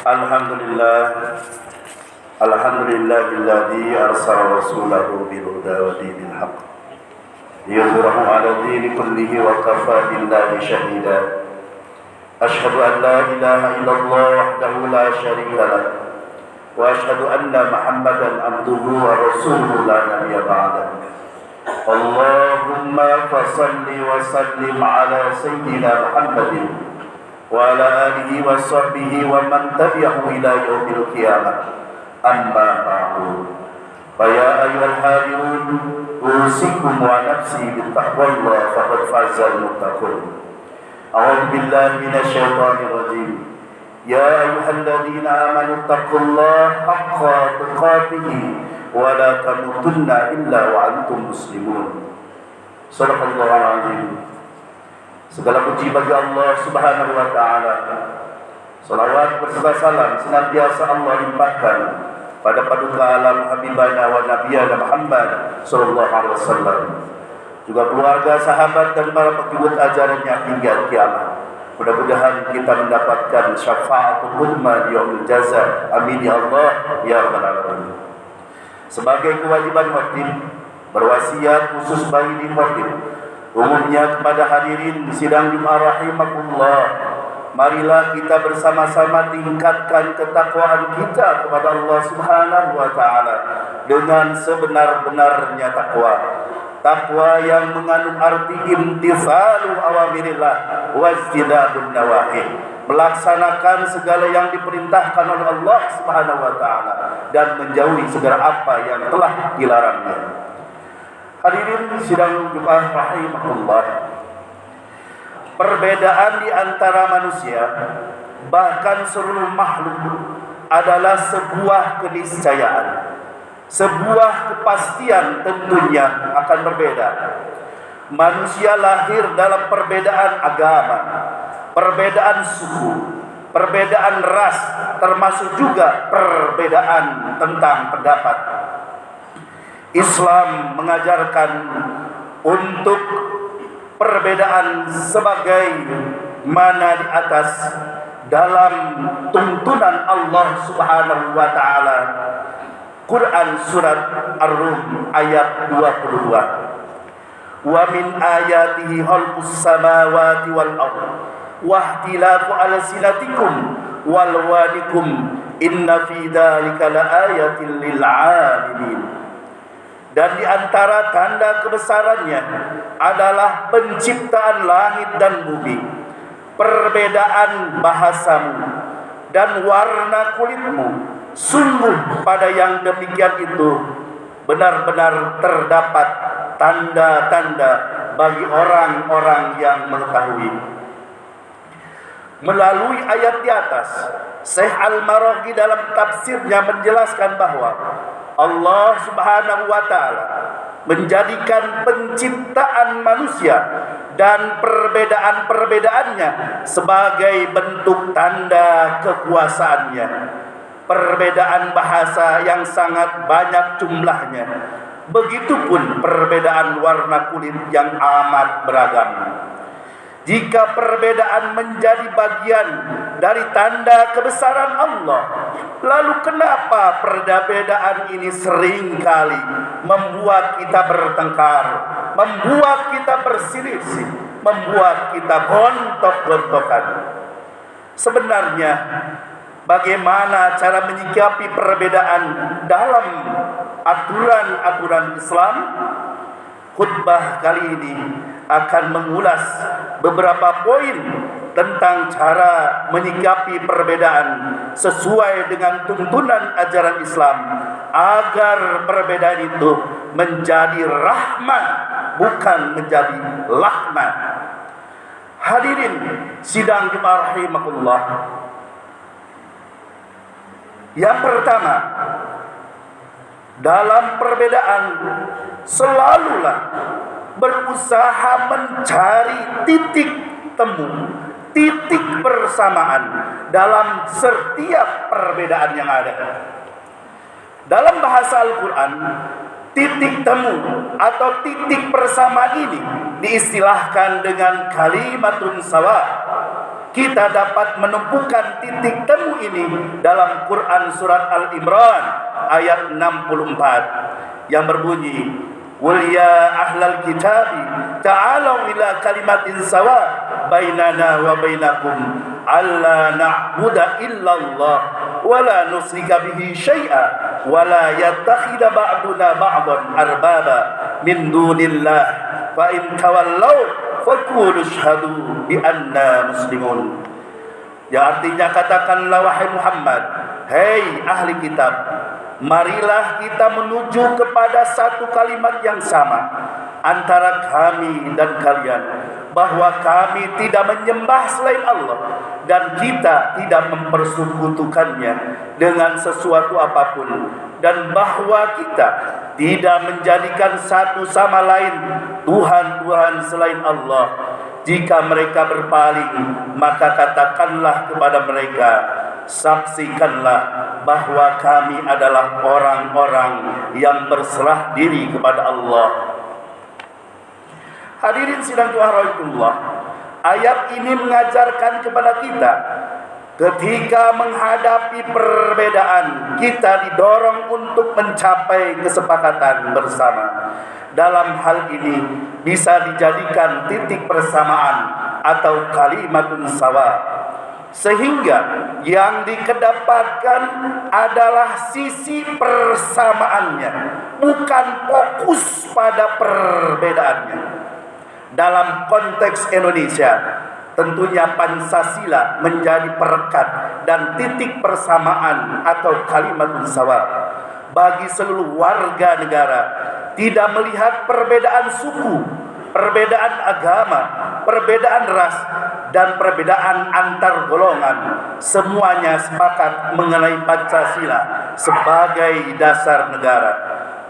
Alhamdulillah Alhamdulillahilladzi arsala rasulahu bil huda wa dinil haqq liyudhhirahu 'ala dini kullihi wa kafaa billahi shahida. Asyhadu an la ilaha illallah wahdahu la syarika lah wa asyhadu anna Muhammadan abduhu wa rasuluhu la nabiyya ba'dahu. Allahumma fassalli wa sallim 'ala sayyidina Muhammadin wa ala alihi wa sahbihi wa man tabi'ahu ila yaumil qiyamah. Amma ba'du. Fa ya ayyuhal hadirun, usikum wa nafsi bittaqwallah faqad fazal muttaqun. A'udzu billahi minasyaitonir rajim. Ya ayyuhalladzina amanu taqullaha haqqa tuqatih wa la tamutunna illa wa antum muslimun. Shadaqallahul azim. Segala puji bagi Allah Subhanahu wa taala. Salawat beserta salam senantiasa Allah limpahkan pada paduka alam habibana wa nabiyana Muhammad sallallahu alaihi wasallam, juga keluarga, sahabat dan para pengikut ajarannya hingga kiamat. Mudah-mudahan kita mendapatkan syafaatul uzma di yaumil jaza. Amin ya Allah ya rabbal alamin. Sebagai kewajiban khatib, berwasiat khusus bagi di khatib, umumnya kepada hadirin sidang Jumat rahimakumullah, marilah kita bersama-sama tingkatkan ketakwaan kita kepada Allah Subhanahu wa taala dengan sebenar-benarnya takwa. Takwa yang mengandung arti imtithalu awamirillah wajtinabun nawahi, melaksanakan segala yang diperintahkan oleh Allah Subhanahu wa taala dan menjauhi segala apa yang telah dilarangnya. Hadirin sidang Jumat rahimahullah, perbedaan di antara manusia, bahkan seluruh makhluk, adalah sebuah keniscayaan, sebuah kepastian tentunya akan berbeda. Manusia lahir dalam perbedaan agama, perbedaan suku, perbedaan ras, termasuk juga perbedaan tentang pendapat. Islam mengajarkan untuk perbedaan sebagai mana di atas dalam tuntunan Allah Subhanahu wa taala. Quran surat Ar-Rum ayat 22. Wa min ayatihi khalqus samawati wal ardh wa ihtilafu alsinatikum wal wanikum inna fi dzalika laayatin lil 'alimin. Dan di antara tanda kebesarannya adalah penciptaan langit dan bumi, perbedaan bahasamu dan warna kulitmu. Sungguh pada yang demikian itu benar-benar terdapat tanda-tanda bagi orang-orang yang mengetahui. Melalui ayat di atas, Syekh Al-Maraghi dalam tafsirnya menjelaskan bahwa Allah Subhanahu wa taala menjadikan penciptaan manusia dan perbedaan-perbedaannya sebagai bentuk tanda kekuasaannya. Perbedaan bahasa yang sangat banyak jumlahnya, begitupun perbedaan warna kulit yang amat beragam. Jika perbedaan menjadi bagian dari tanda kebesaran Allah, lalu kenapa perbedaan ini seringkali membuat kita bertengkar, membuat kita berselisih, membuat kita gontok-gontokan? Sebenarnya, bagaimana cara menyikapi perbedaan dalam aturan-aturan Islam? Khutbah kali ini akan mengulas beberapa poin tentang cara menyikapi perbedaan sesuai dengan tuntunan ajaran Islam, agar perbedaan itu menjadi rahmat, bukan menjadi laknat. Hadirin sidang Jumat rahimakumullah, yang pertama, dalam perbedaan selalulah berusaha mencari titik temu, titik persamaan dalam setiap perbedaan yang ada. Dalam bahasa Al-Quran, titik temu atau titik persamaan ini diistilahkan dengan kalimatun sawa. Kita dapat menemukan titik temu ini dalam Quran surat Al-Imran ayat 64 yang berbunyi, "Qul ya ahlal kitabi ta'alu ila kalimatin sawa bainana wa bainakum alla na'budu illallah wa la nusyrika bihi syai'a wa la yattakhidha ba'duna ba'dan arbaba min dunillah fa in tawallaw faqulu ashhadu bi anna muslimun." Ya, artinya katakanlah wahai Muhammad, hei ahli kitab, marilah kita menuju kepada satu kalimat yang sama antara kami dan kalian, bahwa kami tidak menyembah selain Allah dan kita tidak mempersekutukannya dengan sesuatu apapun, dan bahwa kita tidak menjadikan satu sama lain Tuhan-Tuhan selain Allah. Jika mereka berpaling, maka katakanlah kepada mereka, saksikanlah bahwa kami adalah orang-orang yang berserah diri kepada Allah. Hadirin sidang rahmatullah, ayat ini mengajarkan kepada kita, ketika menghadapi perbedaan, kita didorong untuk mencapai kesepakatan bersama. Dalam hal ini bisa dijadikan titik persamaan atau kalimatun sawa, sehingga yang dikedepankan adalah sisi persamaannya, bukan fokus pada perbedaannya. Dalam konteks Indonesia, tentunya Pancasila menjadi perekat dan titik persamaan atau kalimatun sawa bagi seluruh warga negara, tidak melihat perbedaan suku, perbedaan agama, perbedaan ras, dan perbedaan antar golongan. Semuanya sepakat mengenai Pancasila sebagai dasar negara.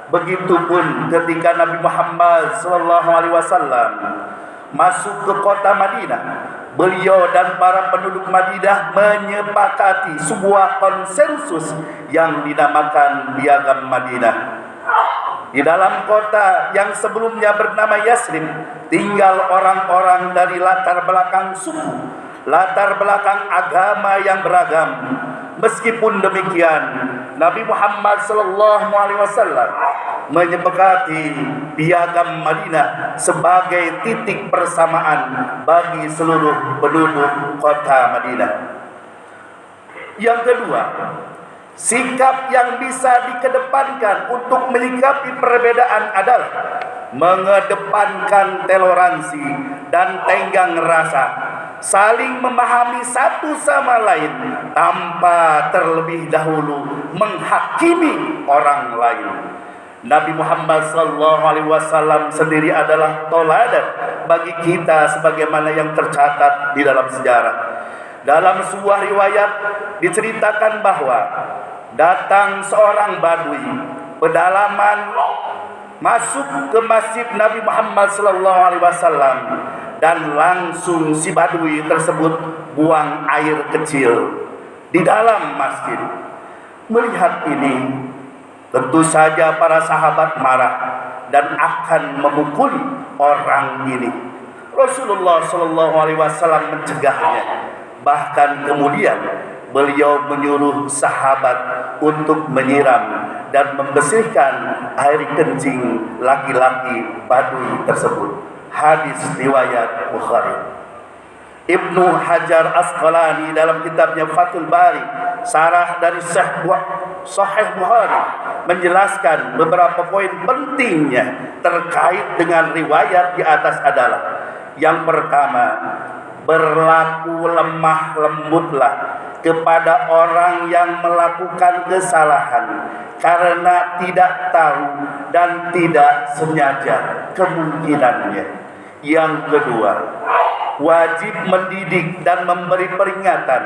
Begitupun ketika Nabi Muhammad SAW masuk ke kota Madinah, beliau dan para penduduk Madinah menyepakati sebuah konsensus yang dinamakan Piagam Madinah. Di dalam kota yang sebelumnya bernama Yasrib, tinggal orang-orang dari latar belakang suku, latar belakang agama yang beragam. Meskipun demikian, Nabi Muhammad SAW menyepakati Piagam Madinah sebagai titik persamaan bagi seluruh penduduk kota Madinah. Yang kedua, sikap yang bisa dikedepankan untuk menyikapi perbedaan adalah mengedepankan toleransi dan tenggang rasa, saling memahami satu sama lain tanpa terlebih dahulu menghakimi orang lain. Nabi Muhammad SAW sendiri adalah teladan bagi kita sebagaimana yang tercatat di dalam sejarah. Dalam sebuah riwayat diceritakan bahwa datang seorang badui pedalaman masuk ke masjid Nabi Muhammad SAW, dan langsung si badui tersebut buang air kecil di dalam masjid. Melihat ini, tentu saja para sahabat marah dan akan memukuli orang ini. Rasulullah SAW mencegahnya. Bahkan kemudian beliau menyuruh sahabat untuk menyiram dan membersihkan air kencing laki-laki badui tersebut. Hadis riwayat Bukhari. Ibnu Hajar Asqalani dalam kitabnya Fathul Bari, sarah dari Sahih Bukhari, menjelaskan beberapa poin pentingnya terkait dengan riwayat di atas adalah: yang pertama, berlaku lemah lembutlah kepada orang yang melakukan kesalahan karena tidak tahu dan tidak sengaja kemungkinannya. Yang kedua, wajib mendidik dan memberi peringatan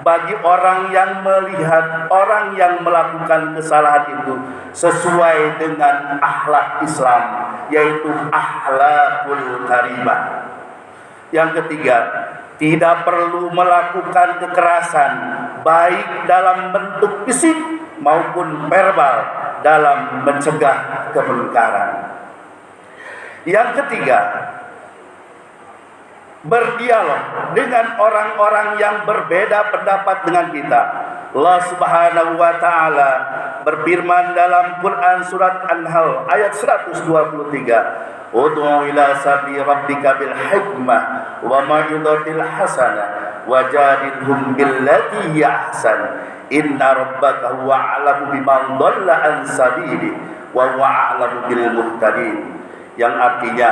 bagi orang yang melihat orang yang melakukan kesalahan itu sesuai dengan akhlak Islam, yaitu akhlakul karimah. Yang ketiga, tidak perlu melakukan kekerasan baik dalam bentuk fisik maupun verbal dalam mencegah kemungkaran. Yang ketiga, berdialog dengan orang-orang yang berbeda pendapat dengan kita. Allah Subhanahu wa taala berfirman dalam Quran surat An-Nahl ayat 123, "Ud'u ila sabili rabbika bil hikmah wa mau'izatil hasanah wajadilhum billati hiya ahsan inna rabbaka huwa a'lamu biman dhalla an sabili wa huwa a'lamu bil muhtadin." Yang artinya,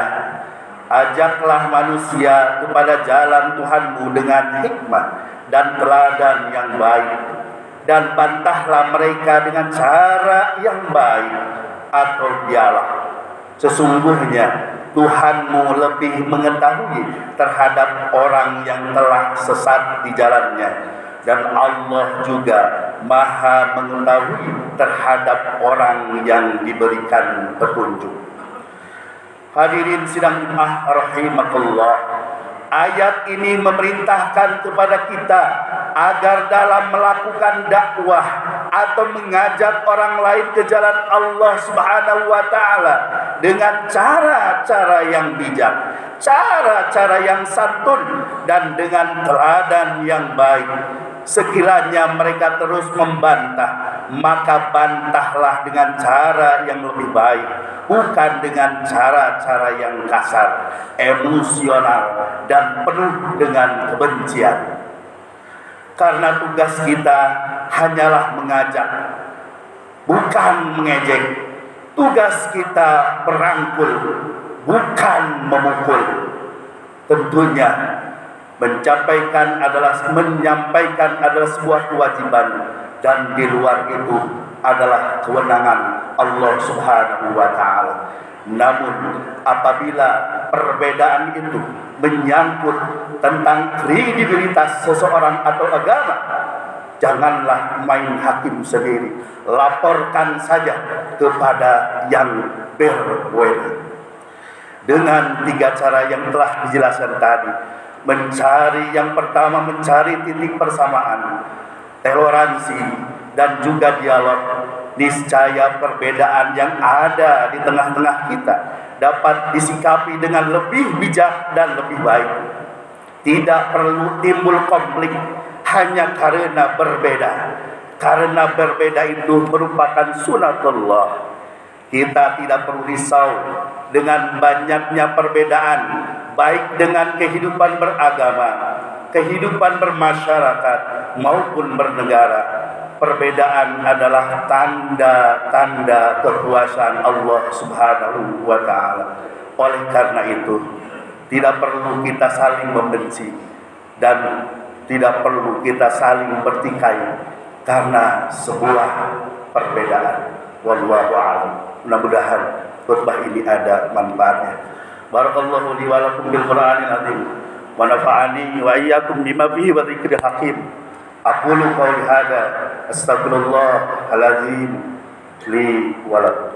ajaklah manusia kepada jalan Tuhanmu dengan hikmah dan teladan yang baik, dan bantahlah mereka dengan cara yang baik atau dialog. Sesungguhnya Tuhanmu lebih mengetahui terhadap orang yang telah sesat di jalannya, dan Allah juga Maha mengetahui terhadap orang yang diberikan petunjuk. Hadirin sidang Jumat rahimakumullah, ayat ini memerintahkan kepada kita agar dalam melakukan dakwah atau mengajak orang lain ke jalan Allah Subhanahu wa taala dengan cara-cara yang bijak, cara-cara yang santun, dan dengan teladan yang baik. Sekiranya mereka terus membantah, maka bantahlah dengan cara yang lebih baik, bukan dengan cara-cara yang kasar, emosional, dan penuh dengan kebencian. Karena tugas kita hanyalah mengajak, bukan mengejek. Tugas kita merangkul, bukan memukul. Tentunya menyampaikan adalah sebuah kewajiban, dan di luar itu adalah kewenangan Allah Subhanahu wa taala. Namun apabila perbedaan itu menyangkut tentang kredibilitas seseorang atau agama, janganlah main hakim sendiri. Laporkan saja kepada yang berwenang. Dengan 3 cara yang telah dijelaskan tadi, yang pertama mencari titik persamaan, toleransi, dan juga dialog, niscaya perbedaan yang ada di tengah-tengah kita dapat disikapi dengan lebih bijak dan lebih baik. Tidak perlu timbul konflik hanya karena berbeda. Karena berbeda itu merupakan sunatullah. Kita tidak perlu risau dengan banyaknya perbedaan, baik dengan kehidupan beragama, kehidupan bermasyarakat, maupun bernegara. Perbedaan adalah tanda-tanda kekuasaan Allah Subhanahu wa taala. Oleh karena itu, tidak perlu kita saling membenci dan tidak perlu kita saling bertikai karena sebuah perbedaan. Wallahu a'lam. Mudah-mudahan khutbah ini ada manfaatnya. Barakallahu li wa lakum bil Qur'anil azim wa nafa'ani wa iyyakum bima fihi wa dzikril hakim. Aqulu qawli hadza astaghfirullah al-azim li wa lakum.